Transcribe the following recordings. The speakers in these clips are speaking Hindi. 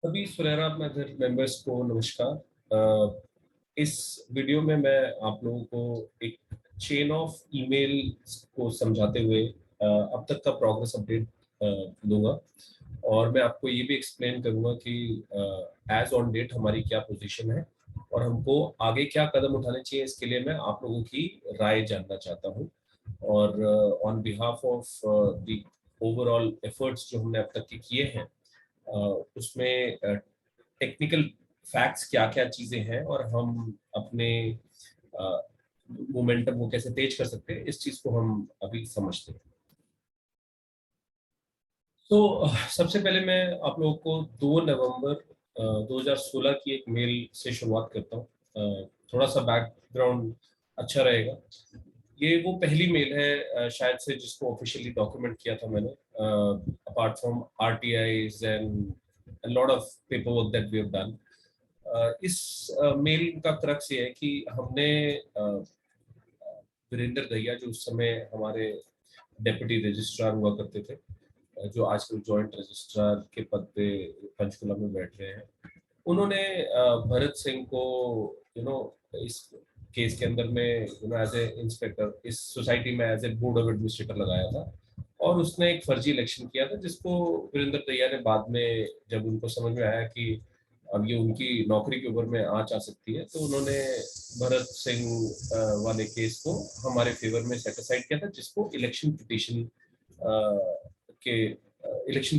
सभी सुनहरा मेथड मेंबर्स को नमस्कार। इस वीडियो में मैं आप लोगों को एक चेन ऑफ ईमेल को समझाते हुए अब तक का प्रोग्रेस अपडेट दूंगा। और मैं आपको ये भी एक्सप्लेन करूंगा कि एज ऑन डेट हमारी क्या पोजीशन है और हमको आगे क्या कदम उठाने चाहिए। इसके लिए मैं आप लोगों की राय जानना चाहता हूँ। और on behalf of the overall efforts जो हमने अब तक के किए हैं, उसमें टेक्निकल फैक्ट्स क्या क्या चीजें हैं और हम अपने मोमेंटम को कैसे तेज कर सकते हैं, इस चीज को हम अभी समझते हैं। तो सबसे पहले मैं आप लोगों को 2 नवंबर 2016 की एक मेल से शुरुआत करता हूँ। थोड़ा सा बैकग्राउंड अच्छा रहेगा। ये वो पहली मेल है शायद से जिसको ऑफिशियली डॉक्यूमेंट किया था मैंने, apart from RTIs and a lot of paperwork that we have done. इस मेल का क्रक्स ये है कि हमने वीरेंद्र दहिया जो उस समय हमारे डेप्यूटी रजिस्ट्रार हुआ करते थे, जो आजकल जॉइंट रजिस्ट्रार के पद पे पंचकुला में बैठ रहे हैं, उन्होंने भरत सिंह को यू नो इस केस के अंदर में एज ए इंस्पेक्टर इस सोसाइटी में as a board of administrator लगाया था। और उसने एक फर्जी इलेक्शन किया था जिसको वीरेंद्र दहिया ने बाद में, जब उनको समझ में आया कि अब ये उनकी नौकरी के ऊपर में आंच आ सकती है, तो उन्होंने भरत सिंह वाले केस को हमारे फेवर में सेट असाइड किया था, जिसको के इलेक्शन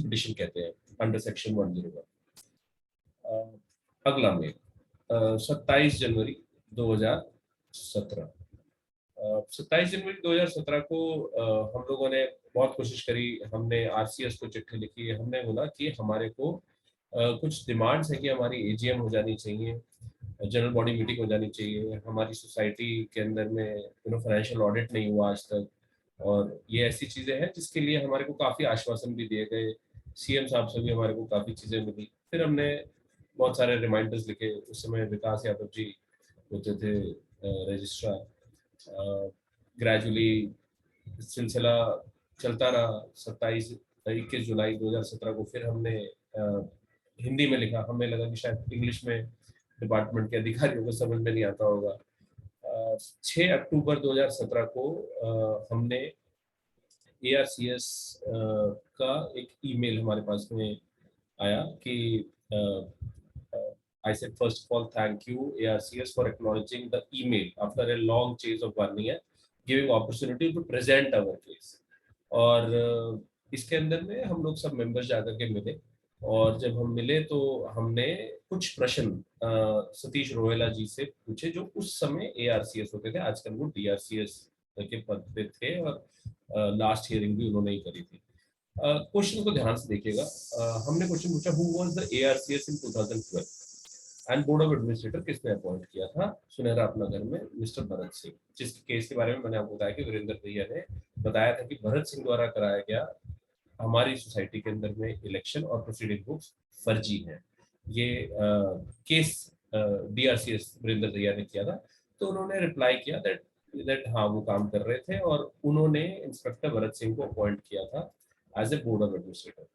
पिटिशन कहते हैं अंडर सेक्शन 101। अगला मेल 27 जनवरी 2017। 27 जनवरी 2017 को हम लोगों ने बहुत कोशिश करी। हमने आरसीएस को चिट्ठी लिखी। हमने बोला कि हमारे को कुछ डिमांड्स है कि हमारी एजीएम हो जानी चाहिए, जनरल बॉडी मीटिंग हो जानी चाहिए, हमारी सोसाइटी के अंदर में फाइनेंशियल ऑडिट नहीं हुआ आज तक। और ये ऐसी चीजें हैं जिसके लिए हमारे को काफी आश्वासन भी दिए गए, सीएम साहब से भी हमारे को काफी चीजें मिली। फिर हमने बहुत सारे रिमाइंडर्स लिखे। उस समय विकास यादव जी होते थे रजिस्ट्रार। ग्रेजुअली सिलसिला चलता रहा। 21 जुलाई 2017 को फिर हमने हिंदी में लिखा। हमें लगा कि शायद इंग्लिश में डिपार्टमेंट के अधिकारियों को समझ में नहीं आता होगा। 6 अक्टूबर 2017 को हमने एआरसीएस का एक ईमेल हमारे पास में आया कि I said, first of all, thank you, ARCS, for acknowledging the email after a long chase of 1 year, giving opportunity to present our case. और इसके अंदर में हम लोग सब मेंबर्स जाकर के मिले। और जब हम मिले तो हमने कुछ प्रश्न सतीश रोहेला जी से पूछे, जो उस समय एआरसीएस होते थे, आजकल वो डीआरसीएस के पद पे थे। और लास्ट हियरिंग भी उन्होंने ही करी थी। क्वेश्चन को ध्यान से देखिएगा। हमने क्वेश्चन पूछा, who was the ARCS in 2012 and board of administrator किसने अपॉइंट किया था सुनहरा अपना घर में मिस्टर भरत सिंह। जिस केस के बारे में मैंने आपको बताया कि वीरेंद्र दहिया ने बताया था कि भरत सिंह द्वारा कराया गया हमारी सोसाइटी के अंदर में इलेक्शन और प्रोसीडिंग बुक्स फर्जी हैं। ये केस डीआरसीएस वीरेंद्र दहिया ने किया था। तो उन्होंने रिप्लाई किया दैट हाँ वो काम कर रहे थे और उन्होंने इंस्पेक्टर भरत सिंह को अपॉइंट किया था as a board of administrator.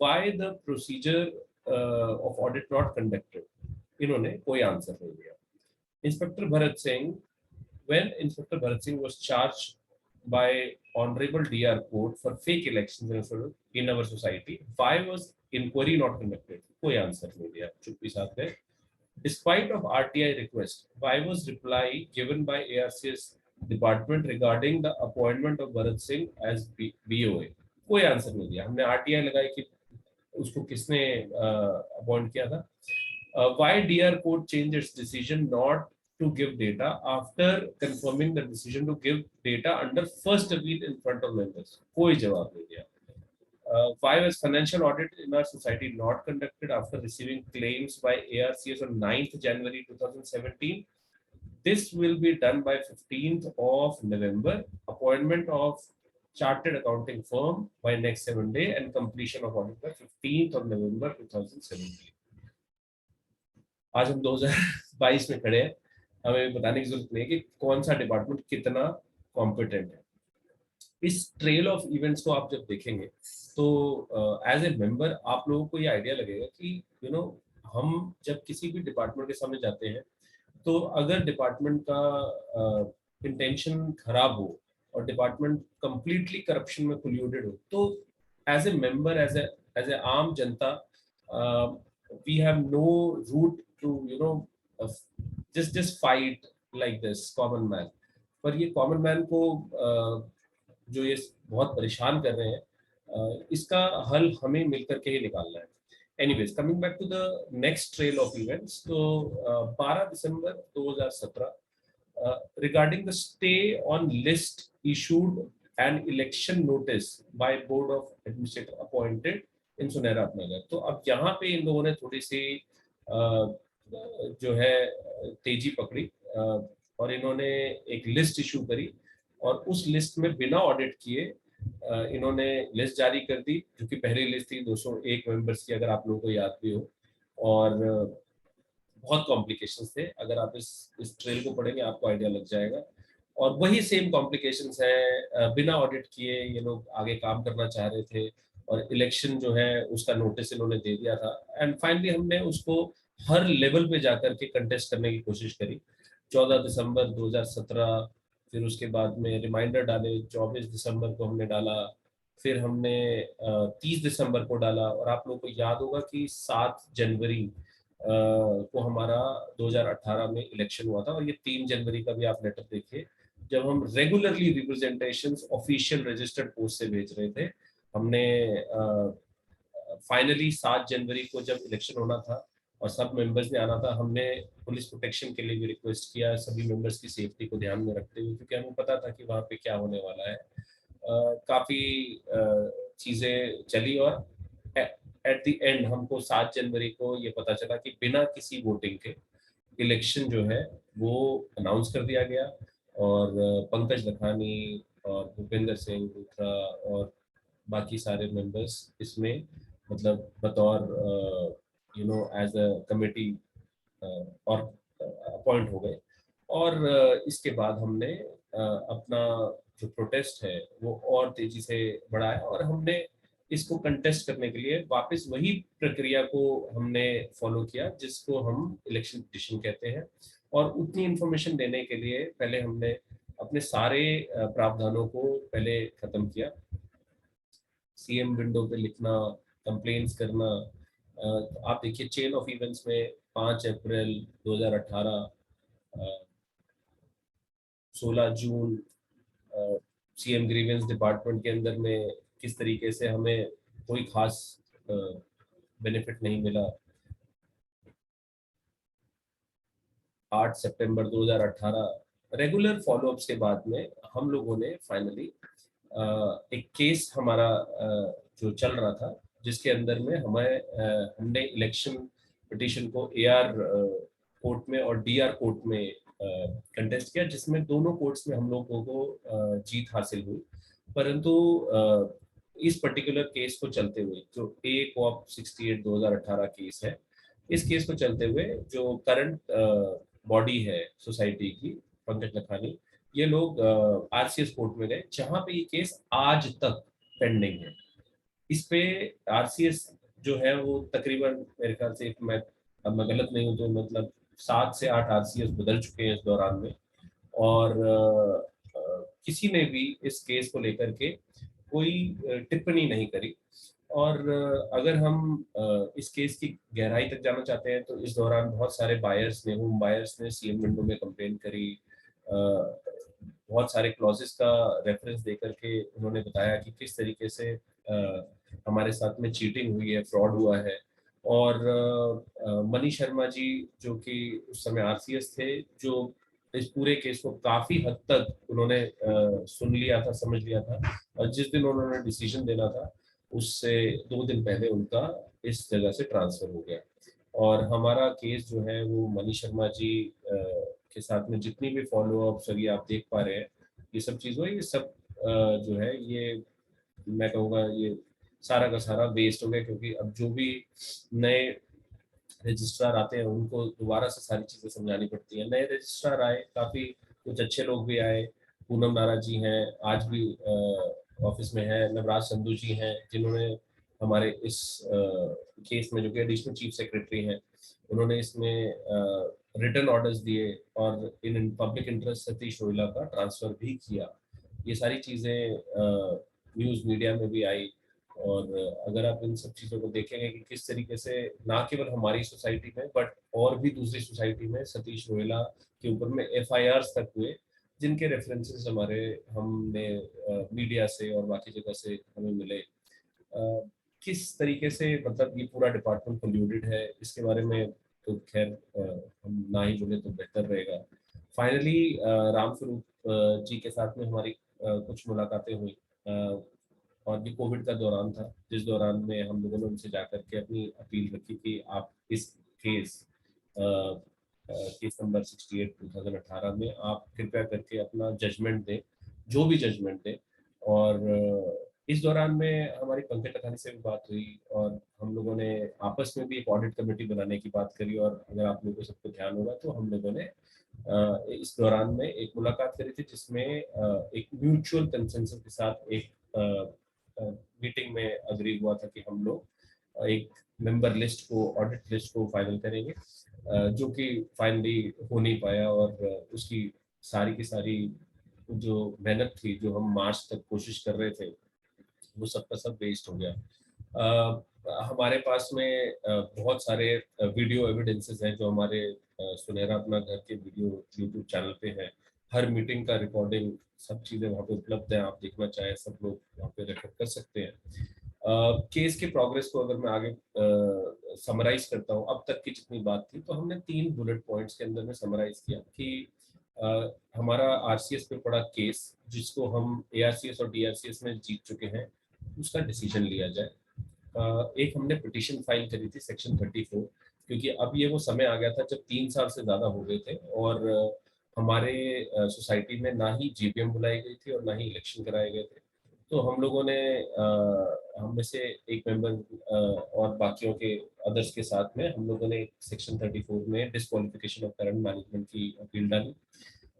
Why the procedure of audit not conducted, इन्होंने कोई आंसर नहीं दिया। Inspector Bharat Singh, when Inspector Bharat Singh was charged by Honorable DR Court for fake elections in our society, why was inquiry not conducted? कोई आंसर नहीं दिया, चुप्पी साथ गए। Despite of RTI request, why was reply given by ARCS department regarding the appointment of Bharat Singh as BOA? कोई आंसर नहीं दिया। हमने RTI लगाई कि उसको किसने अपॉइंट किया था। Why DR Court changed its decision not to give data after confirming the decision to give data under first appeal in front of members? कोई जवाब नहीं दिया। Why was financial audit in our society not conducted after receiving claims by ARCS on 9th January 2017? This will be done by 15th of November. Appointment of chartered accounting firm by next 7 days and completion of audit by 15th of November 2017. आज हम 2022 में खड़े हैं। हमें बताने की जरूरत नहीं है कि कौन सा डिपार्टमेंट कितना कॉम्पिटेंट है। इस ट्रेल ऑफ इवेंट्स को आप जब देखेंगे तो एज ए मेंबर आप लोगों को ये आइडिया लगेगा कि यू नो हम जब किसी भी डिपार्टमेंट के सामने जाते हैं तो अगर डिपार्टमेंट का इंटेंशन खराब हो और डिपार्टमेंट कंप्लीटली करप्शन में कोल्यूडेड हो तो as a member as a आम जनता we have no route to just fight like this common man. पर ये कॉमन मैन को जो ये बहुत परेशान कर रहे हैं इसका हल हमें मिलकर के ही निकालना है। Anyways coming back to the next trail of events, तो 12 दिसंबर 2017 regarding the stay on list issued an election notice by board of administrator appointed in सुनहरा नगर। तो अब यहाँ पे इन लोगों ने थोड़ी सी जो है तेजी पकड़ी और इन्होंने एक लिस्ट इशू करी और उस लिस्ट में बिना ऑडिट किए इन्होंने लिस्ट जारी कर दी, जो कि पहली लिस्ट थी 201 मेंबर्स की, अगर आप लोगों को याद भी हो। और बहुत कॉम्प्लिकेशंस थे, अगर आप इस ट्रेल को पढ़ेंगे आपको आइडिया लग जाएगा। और वही सेम कॉम्प्लिकेशंस है, बिना ऑडिट किए ये लोग आगे काम करना चाह रहे थे और इलेक्शन जो है उसका नोटिस इन्होंने दे दिया था। एंड फाइनली हमने उसको हर लेवल पे जाकर के कंटेस्ट करने की कोशिश करी। 14 दिसंबर 2017, फिर उसके बाद में रिमाइंडर डाले, 24 दिसंबर को हमने डाला, फिर हमने 30 दिसंबर को डाला। और आप लोगों को याद होगा कि 7 जनवरी को हमारा 2018 में इलेक्शन हुआ था। और ये 3 जनवरी का भी आप लेटर देखिए, जब हम regularly representations official registered post से भेज रहे थे। हमने फाइनली 7 जनवरी को जब इलेक्शन होना था और सब मेंबर्स ने आना था, हमने पुलिस प्रोटेक्शन के लिए भी रिक्वेस्ट किया, सभी मेंबर्स की सेफ्टी को ध्यान में रखते हुए, क्योंकि हमें पता था कि वहाँ पे क्या होने वाला है। काफ़ी चीज़ें चली और एट द एंड हमको 7 जनवरी को ये पता चला कि बिना किसी वोटिंग के इलेक्शन जो है वो अनाउंस कर दिया गया। और पंकज लखानी और भूपेंद्र सिंह दूसरा और बाकी सारे मेंबर्स इसमें मतलब बतौर एज अ कमेटी और अपॉइंट हो गए। और इसके बाद हमने अपना जो प्रोटेस्ट है वो और तेजी से बढ़ाया और हमने इसको कंटेस्ट करने के लिए वापस वही प्रक्रिया को हमने फॉलो किया जिसको हम इलेक्शन पिटीशन कहते हैं। और उतनी इंफॉर्मेशन देने के लिए पहले हमने अपने सारे प्रावधानों को पहले खत्म किया। सीएम विंडो पे लिखना, कंप्लेंट्स करना, आप देखिए चेन ऑफ इवेंट्स में 5 अप्रैल 2018, 16 जून सीएम ग्रीवेंस डिपार्टमेंट के अंदर में किस तरीके से हमें कोई खास बेनिफिट नहीं मिला। 8 सितंबर 2018 रेगुलर फॉलोअप्स के बाद में हम लोगों ने फाइनली एक केस हमारा जो चल रहा था जिसके अंदर में हमने इलेक्शन पिटीशन को एआर कोर्ट में और डीआर कोर्ट में कंटेस्ट किया, जिसमें दोनों कोर्ट्स में हम लोगों को जीत हासिल हुई। परंतु इस पर्टिकुलर केस को चलते हुए जो ए कॉप 68 2018 केस है, इस केस को चलते हुए जो करंट बॉडी है सोसाइटी की, पंकज लखानी, ये लोग आरसीएस कोर्ट में गए जहां पे ये केस आज तक पेंडिंग है। इस पे आरसीएस जो है वो तकरीबन मेरे ख्याल से, अब मैं गलत नहीं हूँ तो मतलब 7 से 8 आरसीएस बदल चुके हैं इस दौरान में। और किसी ने भी इस केस को लेकर के कोई टिप्पणी नहीं करी। और अगर हम इस केस की गहराई तक जाना चाहते हैं तो इस दौरान बहुत सारे बायर्स ने, होम बायर्स ने सीएम विंडो में कंप्लेन करी। बहुत सारे क्लॉजेस का रेफरेंस देकर के उन्होंने बताया कि किस तरीके से हमारे साथ में चीटिंग हुई है, फ्रॉड हुआ है। और मनी शर्मा जी जो कि उस समय आरसीएस थे, जो इस पूरे केस को काफी हद तक उन्होंने सुन लिया था, समझ लिया था। और जिस दिन उन्होंने डिसीजन देना था उससे 2 दिन पहले उनका इस जगह से ट्रांसफर हो गया। और हमारा केस जो है वो मनी शर्मा जी के साथ में जितनी भी फॉलोअप्स अभी आप देख पा रहे हैं, ये सब चीज़ हुई, ये सब जो है ये मैं कहूँगा ये सारा का सारा वेस्ट हो गया। क्योंकि अब जो भी नए रजिस्ट्रार आते हैं उनको दोबारा से सारी चीज़ें समझानी पड़ती हैं। नए रजिस्ट्रार आए, काफ़ी कुछ अच्छे लोग भी आए पूनम नारा जी हैं, आज भी ऑफिस में है। नवराज संधू जी हैं, जिन्होंने हमारे इस केस में, जो कि एडिशनल चीफ सेक्रेटरी हैं, उन्होंने इसमें रिटर्न ऑर्डर्स दिए और in public interest Satish Rohila का ट्रांसफर भी किया। ये सारी चीज़ें न्यूज़ मीडिया में भी आई। और अगर आप इन सब चीज़ों को देखेंगे कि किस तरीके से ना केवल हमारी सोसाइटी में बट और भी दूसरी सोसाइटी में सतीश रोहिला के ऊपर में एफआईआर तक हुए, जिनके रेफरेंसेस हमारे हमने मीडिया से और बाकी जगह से हमें मिले। किस तरीके से मतलब ये पूरा डिपार्टमेंट पोल्यूटेड है, इसके बारे में तो खैर हम ना ही बोले तो बेहतर रहेगा। फाइनली रामस्वरूप जी के साथ में हमारी कुछ मुलाकातें हुई, और ये कोविड का दौरान था, जिस दौरान में हम लोगों ने उनसे जाकर के अपनी अपील रखी कि आप इस केस केस नंबर 68 2018 में आप कृपया करके अपना जजमेंट दें, जो भी जजमेंट दें। और इस दौरान में हमारी पंकज कथानी से भी बात हुई, और हम लोगों ने आपस में भी एक ऑडिट कमेटी बनाने की बात करी। और अगर आप लोगों को सबको ध्यान होगा तो हम लोगों ने इस दौरान में एक मुलाकात करी थी, जिसमें एक म्यूचुअल कंसेंसस के साथ एक मीटिंग में अग्री हुआ था कि हम लोग एक मेंबर लिस्ट को, ऑडिट लिस्ट को फाइनल करेंगे, जो कि फाइनली हो नहीं पाया। और उसकी सारी की सारी जो मेहनत थी, जो हम मार्च तक कोशिश कर रहे थे, वो सब का सब वेस्ट हो गया। हमारे पास में बहुत सारे वीडियो एविडेंसेस हैं, जो हमारे सुनहरा अपना घर के वीडियो यूट्यूब चैनल पे है। हर मीटिंग का रिकॉर्डिंग, सब चीज़ें वहाँ पे उपलब्ध हैं। आप देखना चाहें सब लोग वहाँ पे रेफर कर सकते हैं। केस के प्रोग्रेस को अगर मैं आगे समराइज करता हूँ, अब तक की जितनी बात थी, तो हमने 3 बुलेट पॉइंट्स के अंदर में समराइज किया कि हमारा आरसीएस पे पड़ा केस, जिसको हम एआरसीएस और डीआरसीएस में जीत चुके हैं, उसका डिसीजन लिया जाए। एक हमने पिटीशन फाइल करी थी सेक्शन 34, क्योंकि अब ये वो समय आ गया था जब 3 साल से ज़्यादा हो गए थे, और हमारे सोसाइटी में ना ही जीपीएम बुलाई गई थी और ना ही इलेक्शन कराए गए थे। तो हम लोगों ने हम में से एक मेंबर और बाकियों के अदर्स के साथ में हम लोगों ने सेक्शन 34 में डिस्क्वालिफिकेशन ऑफ करंट मैनेजमेंट की अपील डाली।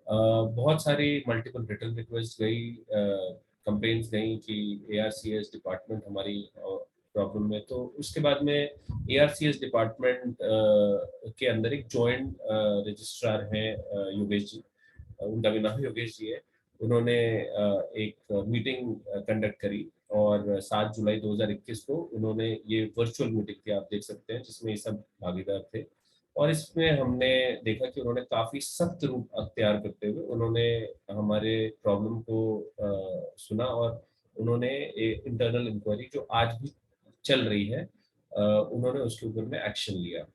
बहुत सारी मल्टीपल रिटर्न रिक्वेस्ट गई, कंप्लेंट्स गई कि एआरसीएस डिपार्टमेंट हमारी प्रॉब्लम में। तो उसके बाद में एआरसीएस डिपार्टमेंट के अंदर एक जॉइंट रजिस्ट्रार हैं, योगेश जी, उनका भी नाम योगेश जी है। उन्होंने एक मीटिंग कंडक्ट करी, और 7 जुलाई 2021 को उन्होंने ये वर्चुअल मीटिंग थी, आप देख सकते हैं, जिसमें ये सब भागीदार थे। और इसमें हमने देखा कि उन्होंने काफी सख्त रूप अख्तियार करते हुए उन्होंने हमारे प्रॉब्लम को सुना, और उन्होंने इंटरनल इंक्वायरी जो आज भी चल रही है, उन्होंने उसके ऊपर में एक्शन लिया।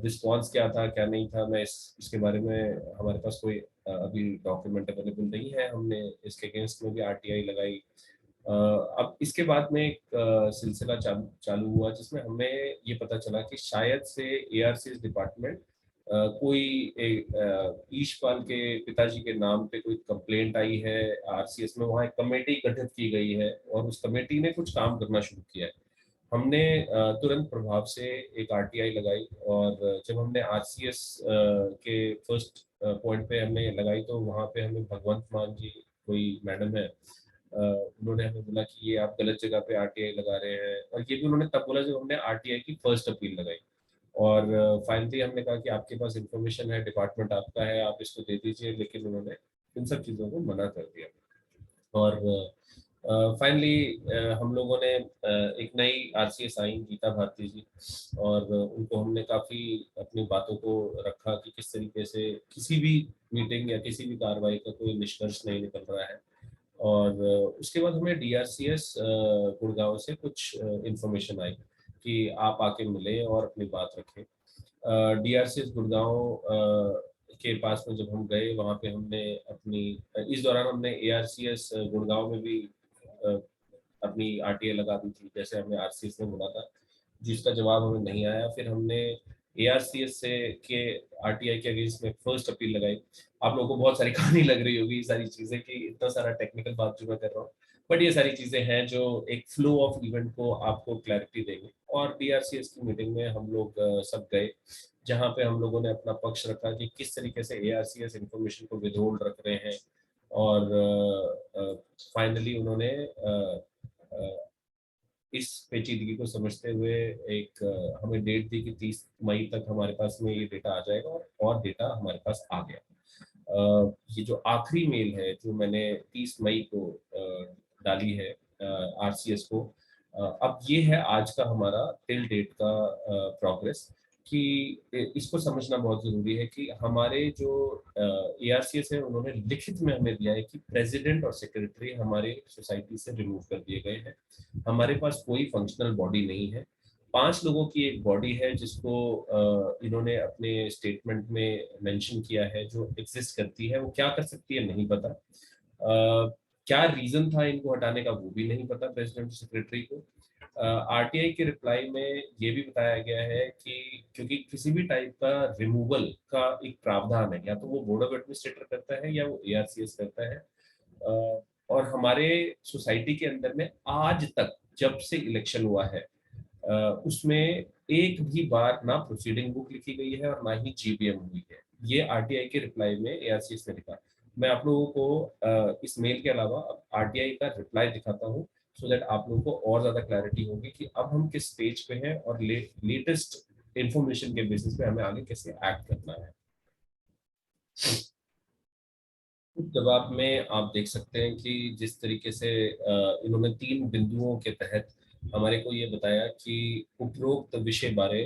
रिस्पॉन्स क्या था क्या नहीं था, मैं इसके बारे में, हमारे पास कोई अभी डॉक्यूमेंट अवेलेबल नहीं है। हमने इसके अगेंस्ट में भी आरटीआई लगाई। अब इसके बाद में एक सिलसिला चालू हुआ, जिसमें हमें ये पता चला कि शायद से एआरसीएस डिपार्टमेंट कोई ईशपाल के पिताजी के नाम पे कोई कंप्लेंट आई है आरसीएस में, वहाँ एक कमेटी गठित की गई है, और उस कमेटी ने कुछ काम करना शुरू किया है। हमने तुरंत प्रभाव से एक आरटीआई लगाई, और जब हमने आरसीएस के फर्स्ट पॉइंट पे हमने लगाई, तो वहाँ पे हमें भगवंत मान जी, कोई मैडम है, उन्होंने हमें बोला कि ये आप गलत जगह पे आरटीआई लगा रहे हैं। और ये भी उन्होंने तब बोला जब हमने आरटीआई की फर्स्ट अपील लगाई। और फाइनली हमने कहा कि आपके पास इंफॉर्मेशन है, डिपार्टमेंट आपका है, आप इसको दे दीजिए, लेकिन उन्होंने इन सब चीज़ों को मना कर दिया। और फाइनली हम लोगों ने एक नई आरसीएस आई, गीता भारती जी, और उनको हमने काफ़ी अपनी बातों को रखा कि किस तरीके से किसी भी मीटिंग या किसी भी कार्रवाई का कोई निष्कर्ष नहीं निकल रहा है। और उसके बाद हमें डीआरसीएस गुड़गांव से कुछ इंफॉर्मेशन आई कि आप आके मिले और अपनी बात रखें। डीआरसीएस गुड़गांव के पास में जब हम गए, वहाँ पे हमने अपनी, इस दौरान हमने एआरसीएस गुड़गांव में भी अ, अपनी आरटीआई लगा दी थी, जैसे हमें आरसीएस ने बोला था, जिसका जवाब हमें नहीं आया। फिर हमने एआरसीएस से के आरटीआई के अगेंस्ट में फर्स्ट अपील लगाई। आप लोगों को बहुत सारी कहानी लग रही होगी ये सारी चीजें, कि इतना सारा टेक्निकल बात जो मैं कर रहा हूँ, बट ये सारी चीजें हैं जो एक फ्लो ऑफ इवेंट को आपको क्लैरिटी देंगे। और डीआरसीएस की मीटिंग में हम लोग सब गए, जहाँ पे हम लोगों ने अपना पक्ष रखा कि किस तरीके से एआरसीएस इंफॉर्मेशन को विथहोल्ड रख रहे हैं, और फाइनली उन्होंने इस पेचीदगी को समझते हुए एक हमें डेट दी कि 30 मई तक हमारे पास में ये डेटा आ जाएगा, और डेटा हमारे पास आ गया। ये जो आखिरी मेल है जो मैंने 30 मई को डाली है आरसीएस को, अब ये है आज का हमारा टिल डेट का प्रोग्रेस, कि इसको समझना बहुत जरूरी है कि हमारे जो एआरसीएस है उन्होंने लिखित में हमें दिया है कि प्रेसिडेंट और सेक्रेटरी हमारे सोसाइटी से रिमूव कर दिए गए हैं। हमारे पास कोई फंक्शनल बॉडी नहीं है। 5 लोगों की एक बॉडी है जिसको इन्होंने अपने स्टेटमेंट में मेंशन किया है, जो एग्जिस्ट करती है। वो क्या कर सकती है नहीं पता, क्या रीजन था इनको हटाने का वो भी नहीं पता प्रेसिडेंट सेक्रेटरी को। आरटीआई के रिप्लाई में ये भी बताया गया है कि क्योंकि किसी भी टाइप का रिमूवल का एक प्रावधान है, या तो वो बोर्ड ऑफ एडमिनिस्ट्रेटर करता है या वो एआरसीएस करता है। और हमारे सोसाइटी के अंदर में आज तक जब से इलेक्शन हुआ है उसमें एक भी बार ना प्रोसीडिंग बुक लिखी गई है और ना ही जीबीएम हुई है। ये आरटीआई के रिप्लाई में एआरसीएस ने लिखा। मैं आप लोगों को इस मेल के अलावा आरटीआई का रिप्लाई दिखाता हूँ, सो दैट आप लोगों को और ज्यादा क्लैरिटी होगी कि अब हम किस स्टेज पे हैं और लेटेस्ट इंफॉर्मेशन के बेसिस पे हमें आगे कैसे एक्ट करना है। जवाब में आप देख सकते हैं कि जिस तरीके से इन्होंने 3 बिंदुओं के तहत हमारे को ये बताया कि उपरोक्त विषय बारे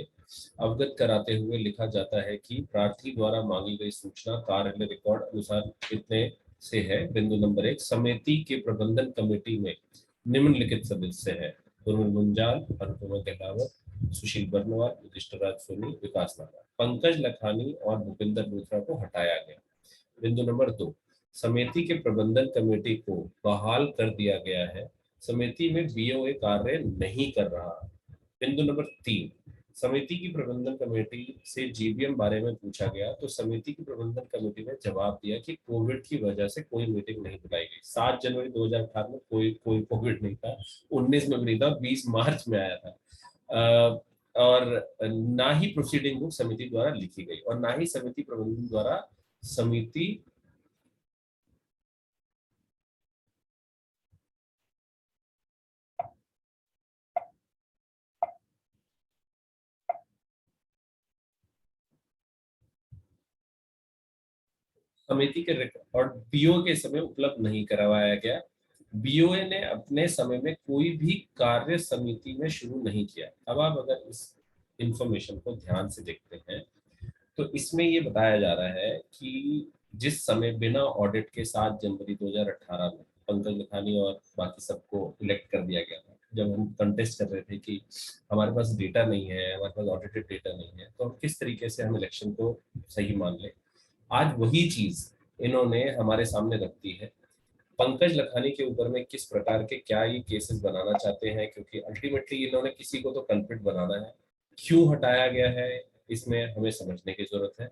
अवगत कराते हुए लिखा जाता है कि प्रार्थी द्वारा मांगी गई सूचना कार्यालय रिकॉर्ड अनुसार इतने से है। बिंदु नंबर 1, समिति के प्रबंधन कमेटी में निम्नलिखित सदस्य है: गुरमीत गुंजाल, अनुपमा गहलावत, सुशील बर्नवाल, युधिष्ठिर राज सोनी, विकास नागर। पंकज लखानी और भूपिंदर लूथरा को हटाया गया। बिंदु नंबर 2, समिति के प्रबंधन कमेटी को बहाल कर दिया गया है। समिति में बीओए कार्य नहीं कर रहा। बिंदु नंबर 3, समिति की प्रबंधन कमेटी से जीबीएम बारे में पूछा गया तो समिति की प्रबंधन कमेटी ने जवाब दिया कि कोविड की वजह से कोई मीटिंग नहीं बुलाई गई। 7 जनवरी 2018 में कोई कोई कोविड नहीं था, 19 में भी नहीं था, 20 मार्च में आया था। और ना ही प्रोसीडिंग बुक समिति द्वारा लिखी गई और ना ही समिति प्रबंधन द्वारा समिति समिति के रिकॉर्ड बीओ के समय उपलब्ध नहीं करवाया गया। बीओए ने अपने समय में कोई भी कार्य समिति में शुरू नहीं किया। अब आप अगर इस इंफॉर्मेशन को ध्यान से देखते हैं तो इसमें ये बताया जा रहा है कि जिस समय बिना ऑडिट के 7 जनवरी 2018 में पंकज लखानी और बाकी सबको इलेक्ट कर दिया गया था, जब हम कंटेस्ट कर रहे थे कि हमारे पास डेटा नहीं है, हमारे पास ऑडिटेड डेटा नहीं है, तो हम किस तरीके से हम इलेक्शन को सही मान लें। आज वही चीज इन्होंने हमारे सामने रख दी है। पंकज लखानी के ऊपर में किस प्रकार के क्या ये केसेस बनाना चाहते हैं, क्योंकि अल्टीमेटली इन्होंने किसी को तो कल्प्रिट बनाना है। क्यों हटाया गया है इसमें हमें समझने की जरूरत है।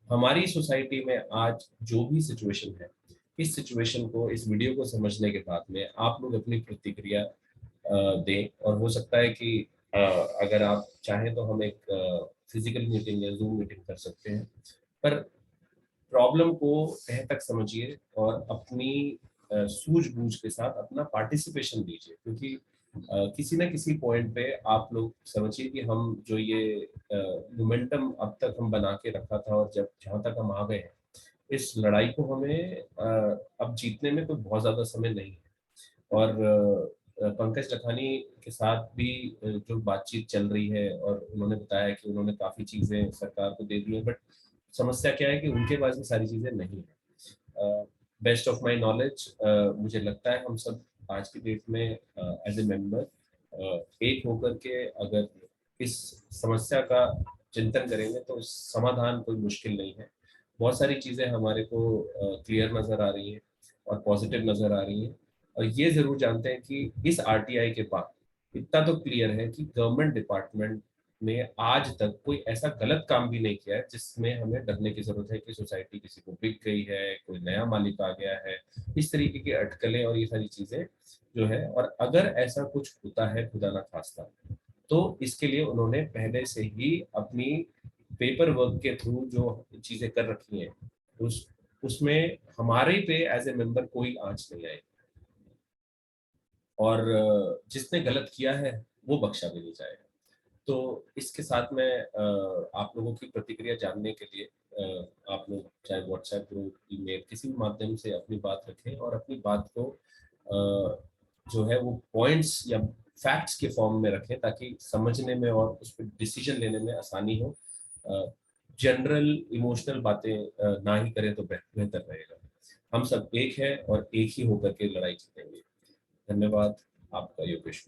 हमारी सोसाइटी में आज जो भी सिचुएशन है, इस सिचुएशन को, इस वीडियो को समझने के बाद में आप लोग अपनी प्रतिक्रिया दें। और हो सकता है कि अगर आप चाहें तो हम एक फिजिकल मीटिंग या जूम मीटिंग कर सकते हैं। पर प्रॉब्लम को तह तक समझिए और अपनी सूझबूझ के साथ अपना पार्टिसिपेशन दीजिए, क्योंकि किसी ना किसी पॉइंट पे आप लोग समझिए कि हम जो ये मोमेंटम अब तक हम बना के रखा था और जब जहाँ तक हम आ गए हैं, इस लड़ाई को हमें अब जीतने में कोई बहुत ज्यादा समय नहीं है। और पंकज लखानी के साथ भी जो बातचीत चल रही है, और उन्होंने बताया कि उन्होंने काफी चीजें सरकार को दे दी है, बट समस्या क्या है कि उनके पास भी सारी चीजें नहीं है। बेस्ट ऑफ माय नॉलेज मुझे लगता है हम सब आज की डेट में एज ए मेंबर एक होकर के अगर इस समस्या का चिंतन करेंगे तो समाधान कोई मुश्किल नहीं है। बहुत सारी चीजें हमारे को क्लियर नजर आ रही हैं और पॉजिटिव नजर आ रही हैं। और ये जरूर जानते हैं कि इस आरटीआई के बाद इतना तो क्लियर है कि गवर्नमेंट डिपार्टमेंट ने आज तक कोई ऐसा गलत काम भी नहीं किया है जिसमें हमें डरने की जरूरत है कि सोसाइटी किसी को बिक गई है, कोई नया मालिक आ गया है। इस तरीके की अटकलें और ये सारी चीजें जो है, और अगर ऐसा कुछ होता है खुदा ना खास्ता, तो इसके लिए उन्होंने पहले से ही अपनी पेपर वर्क के थ्रू जो चीजें कर रखी हैं, उस उसमें हमारे पे एज ए मेंबर कोई आंच नहीं आए, और जिसने गलत किया है वो बख्शा भी नहीं जाएगा। तो इसके साथ में आप लोगों की प्रतिक्रिया जानने के लिए आप लोग चाहे व्हाट्सएप ग्रुप, ईमेल, किसी भी माध्यम से अपनी बात रखें, और अपनी बात को जो है वो पॉइंट्स या फैक्ट्स के फॉर्म में रखें, ताकि समझने में और उस पर डिसीजन लेने में आसानी हो। जनरल इमोशनल बातें ना ही करें तो बेहतर रहेगा। हम सब एक है और एक ही होकर के लड़ाई जीतेंगे। धन्यवाद आपका, योगेश।